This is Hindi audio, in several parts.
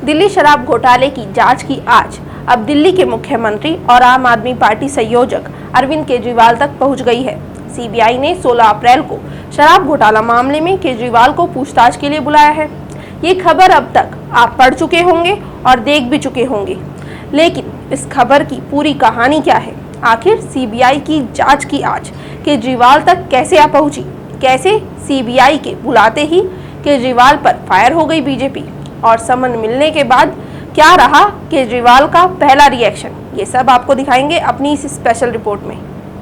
दिल्ली शराब घोटाले की जांच की आज अब दिल्ली के मुख्यमंत्री और आम आदमी पार्टी संयोजक अरविंद केजरीवाल तक पहुंच गई है। सीबीआई ने 16 अप्रैल को शराब घोटाला मामले में केजरीवाल को पूछताछ के लिए बुलाया है। ये खबर अब तक आप पढ़ चुके होंगे और देख भी चुके होंगे, लेकिन इस खबर की पूरी कहानी क्या है? आखिर सीबीआई की जांच की आज केजरीवाल तक कैसे आ पहुंची? कैसे सीबीआई के बुलाते ही केजरीवाल पर फायर हो गई बीजेपी? और समन मिलने के बाद क्या रहा केजरीवाल का पहला रिएक्शन? ये सब आपको दिखाएंगे अपनी इस स्पेशल रिपोर्ट में।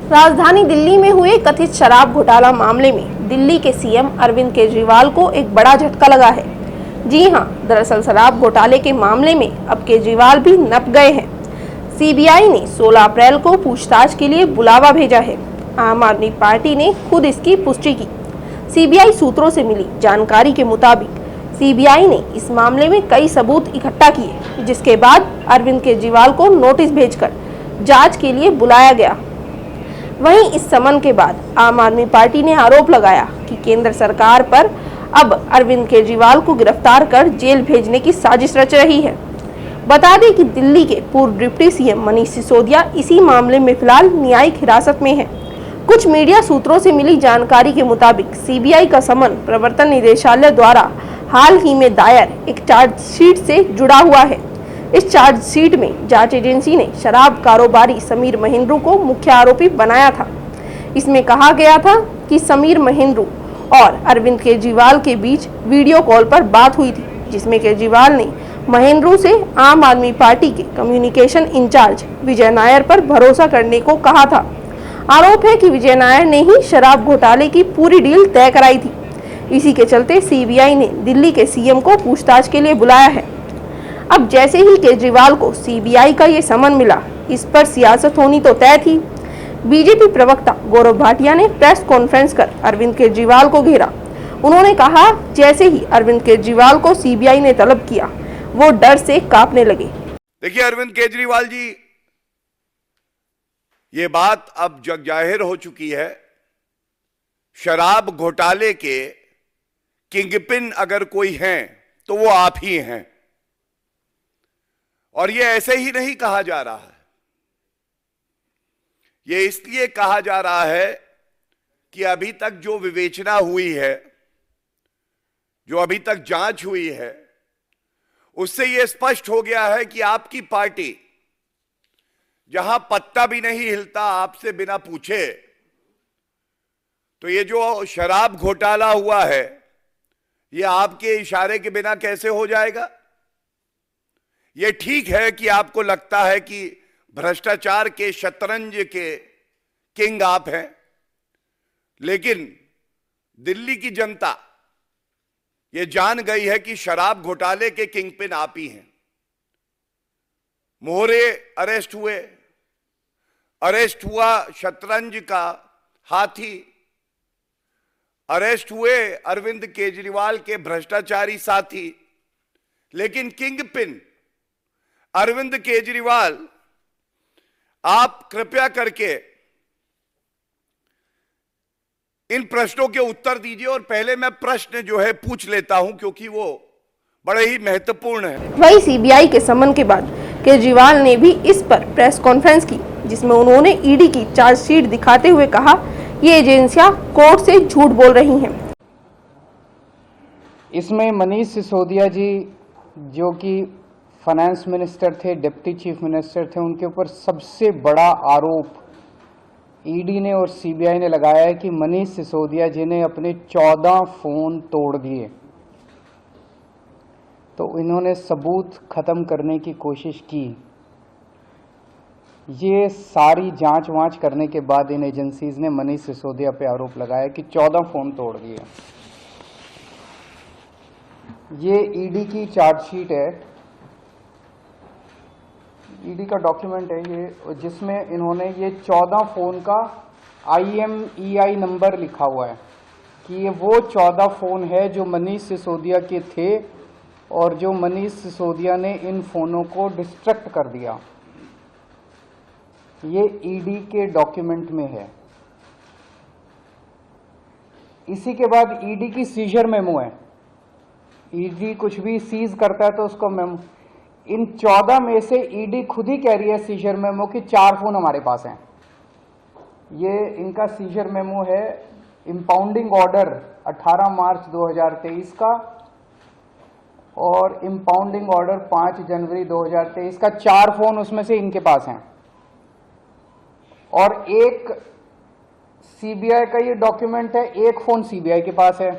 राजधानी दिल्ली में हुए कथित शराब घोटाला मामले में दिल्ली के सीएम अरविंद केजरीवाल को एक बड़ा झटका लगा है। जी हां, दरअसल शराब घोटाले के मामले में अब केजरीवाल भी नप गए हैं। सीबीआई ने 16 अप्रैल को पूछताछ के लिए बुलावा भेजा है। आम आदमी पार्टी ने खुद इसकी पुष्टि की। सीबीआई सूत्रों से मिली जानकारी के मुताबिक सीबीआई ने इस मामले में कई सबूत इकट्ठा किए, जिसके बाद अरविंद केजरीवाल को नोटिस भेजकर जांच के लिए बुलाया गया। वहीं इस समन के बाद आम आदमी पार्टी ने आरोप लगाया कि केंद्र सरकार पर अब अरविंद केजरीवाल को गिरफ्तार कर जेल भेजने की साजिश रच रही है। बता दें कि दिल्ली के पूर्व डिप्टी सीएम मनीष सिसोदिया इसी मामले में फिलहाल न्यायिक हिरासत में है। कुछ मीडिया सूत्रों से मिली जानकारी के मुताबिक सीबीआई का समन प्रवर्तन निदेशालय द्वारा हाल ही में दायर एक चार्जशीट से जुड़ा हुआ है। इस चार्जशीट में जांच एजेंसी ने शराब कारोबारी समीर महेंद्रू को मुख्य आरोपी बनाया था। इसमें कहा गया था कि समीर महेंद्रू और अरविंद केजरीवाल के बीच वीडियो कॉल पर बात हुई थी, जिसमें केजरीवाल ने महेंद्रू से आम आदमी पार्टी के कम्युनिकेशन इंचार्ज विजय नायर पर भरोसा करने को कहा था। आरोप है कि विजय नायर ने ही शराब घोटाले की पूरी डील तय कराई थी। इसी के चलते सीबीआई ने दिल्ली के सीएम को पूछताछ के लिए बुलाया है। अब जैसे ही केजरीवाल को सीबीआई का ये समन मिला, इस पर सियासत होनी तो तय थी। बीजेपी प्रवक्ता गौरव भाटिया ने प्रेस कॉन्फ्रेंस कर अरविंद केजरीवाल को घेरा। उन्होंने कहा, जैसे ही अरविंद केजरीवाल को सीबीआई ने तलब किया, वो डर से कांपने लगे। देखिए अरविंद केजरीवाल जी, ये बात अब जग जाहिर हो चुकी है। शराब घोटाले के किंगपिन अगर कोई हैं तो वो आप ही हैं। और ये ऐसे ही नहीं कहा जा रहा है, ये इसलिए कहा जा रहा है कि अभी तक जो विवेचना हुई है, जो अभी तक जांच हुई है, उससे यह स्पष्ट हो गया है कि आपकी पार्टी जहां पत्ता भी नहीं हिलता आपसे बिना पूछे, तो ये जो शराब घोटाला हुआ है, ये आपके इशारे के बिना कैसे हो जाएगा? ये ठीक है कि आपको लगता है कि भ्रष्टाचार के शतरंज के किंग आप हैं, लेकिन दिल्ली की जनता ये जान गई है कि शराब घोटाले के किंगपिन आप ही हैं। मोहरे अरेस्ट हुआ शतरंज का हाथी, अरेस्ट हुए अरविंद केजरीवाल के भ्रष्टाचारी साथी, लेकिन किंगपिन अरविंद केजरीवाल, आप कृपया करके इन प्रश्नों के उत्तर दीजिए। और पहले मैं प्रश्न जो है पूछ लेता हूं, क्योंकि वो बड़े ही महत्वपूर्ण है। वही सीबीआई के समन के बाद केजरीवाल ने भी इस पर प्रेस कॉन्फ्रेंस की, जिसमें उन्होंने ईडी की चार्जशीट दिखाते हुए कहा, ये एजेंसियां कोर्ट से झूठ बोल रही हैं। इसमें मनीष सिसोदिया जी, जो कि फाइनेंस मिनिस्टर थे, डिप्टी चीफ मिनिस्टर थे, उनके ऊपर सबसे बड़ा आरोप ईडी ने और सीबीआई ने लगाया है कि मनीष सिसोदिया जी ने अपने 14 फोन तोड़ दिए। तो इन्होंने सबूत खत्म करने की कोशिश की। ये सारी जांच वांच करने के बाद इन एजेंसीज ने मनीष सिसोदिया पे आरोप लगाया कि 14 फोन तोड़ दिए। ये ईडी की चार्जशीट है, ईडी का डॉक्यूमेंट है ये, जिसमें इन्होंने ये 14 फोन का IMEI नंबर लिखा हुआ है कि ये वो 14 फोन है जो मनीष सिसोदिया के थे और जो मनीष सिसोदिया ने इन फोनों को डिस्ट्रक्ट कर दिया। ये ईडी के डॉक्यूमेंट में है। इसी के बाद ईडी की सीजर मेमो है। ईडी कुछ भी सीज करता है तो उसको मेमो, इन 14 में से ईडी खुद ही कह रही है सीजर मेमो कि 4 फोन हमारे पास हैं। ये इनका सीजर मेमो है, इंपाउंडिंग ऑर्डर 18 मार्च 2023 का और इंपाउंडिंग ऑर्डर 5 जनवरी 2023 का। 4 फोन उसमें से इनके पास हैं और एक सीबीआई का ये डॉक्यूमेंट है, एक फोन सीबीआई के पास है।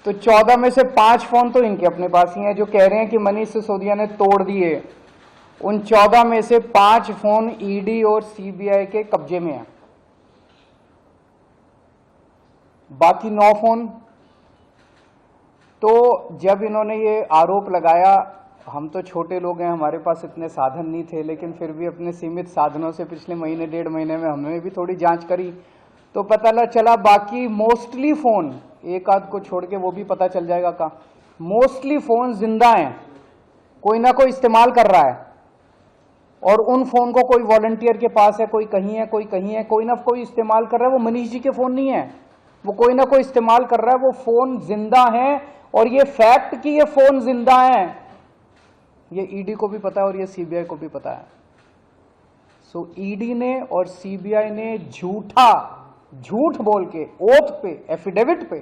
तो 14 में से 5 फोन तो इनके अपने पास ही हैं। जो कह रहे हैं कि मनीष सिसोदिया ने तोड़ दिए, उन 14 में से 5 फोन ईडी और सीबीआई के कब्जे में हैं, बाकी 9 फोन। तो जब इन्होंने ये आरोप लगाया, हम तो छोटे लोग हैं, हमारे पास इतने साधन नहीं थे, लेकिन फिर भी अपने सीमित साधनों से पिछले महीने 1.5 महीने में हमने भी थोड़ी जांच करी तो पता चला बाकी मोस्टली फोन, एक आध को छोड़ के वो भी पता चल जाएगा का, मोस्टली फोन जिंदा हैं, कोई ना कोई इस्तेमाल कर रहा है। और उन फोन को कोई वॉलंटियर के पास है, कोई कहीं है, कोई कहीं है, कोई ना कोई इस्तेमाल कर रहा है। वो मनीष जी के फोन नहीं है, वो कोई ना कोई इस्तेमाल कर रहा है। वो फोन जिंदा हैं और ये फैक्ट कि ये फोन जिंदा हैं, ये ईडी को भी पता है और ये सीबीआई को भी पता है। सो ईडी ने और सीबीआई ने झूठ बोल के ओथ पे, एफिडेविट पे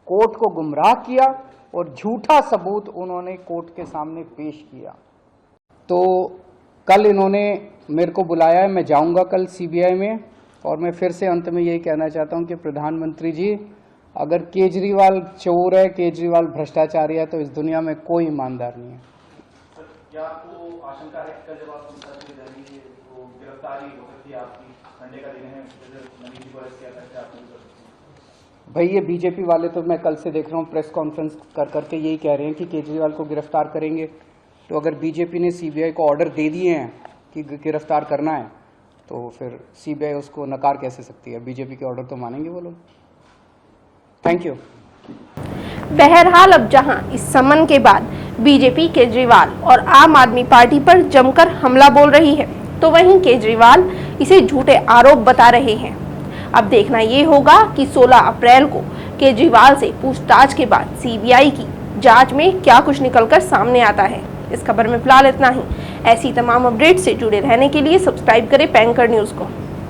कोर्ट को गुमराह किया और झूठा सबूत उन्होंने कोर्ट के सामने पेश किया। तो कल इन्होंने मेरे को बुलाया है, मैं जाऊंगा कल सीबीआई में। और मैं फिर से अंत में यही कहना चाहता हूं कि प्रधानमंत्री जी, अगर केजरीवाल चोर है, केजरीवाल भ्रष्टाचारी है, तो इस दुनिया में कोई ईमानदार नहीं है। क्या आपको आशंका है कि जब आप संसद में जाएंगे तो गिरफ्तारी हो सकती है आपकी? संडे का दिन है, मनीष जी को अरेस्ट किया था, भाई ये बीजेपी वाले तो मैं कल से देख रहा हूँ प्रेस कॉन्फ्रेंस कर करके यही कह रहे हैं कि केजरीवाल को गिरफ्तार करेंगे। तो अगर बीजेपी ने सीबीआई को ऑर्डर दे दिए हैं कि गिरफ्तार करना है, तो फिर सीबीआई उसको नकार कैसे सकती है? बीजेपी के ऑर्डर तो मानेंगे वो लोग। Thank you. बहरहाल अब जहां इस समन के बाद बीजेपी केजरीवाल और आम आदमी पार्टी पर जमकर हमला बोल रही है, तो वहीं केजरीवाल इसे झूठे आरोप बता रहे हैं। अब देखना ये होगा कि 16 अप्रैल को केजरीवाल से पूछताछ के बाद सीबीआई की जांच में क्या कुछ निकलकर सामने आता है। इस खबर में फिलहाल इतना ही। ऐसी तमाम अपडेट से जुड़े रहने के लिए सब्सक्राइब करें पैंकर न्यूज़ को।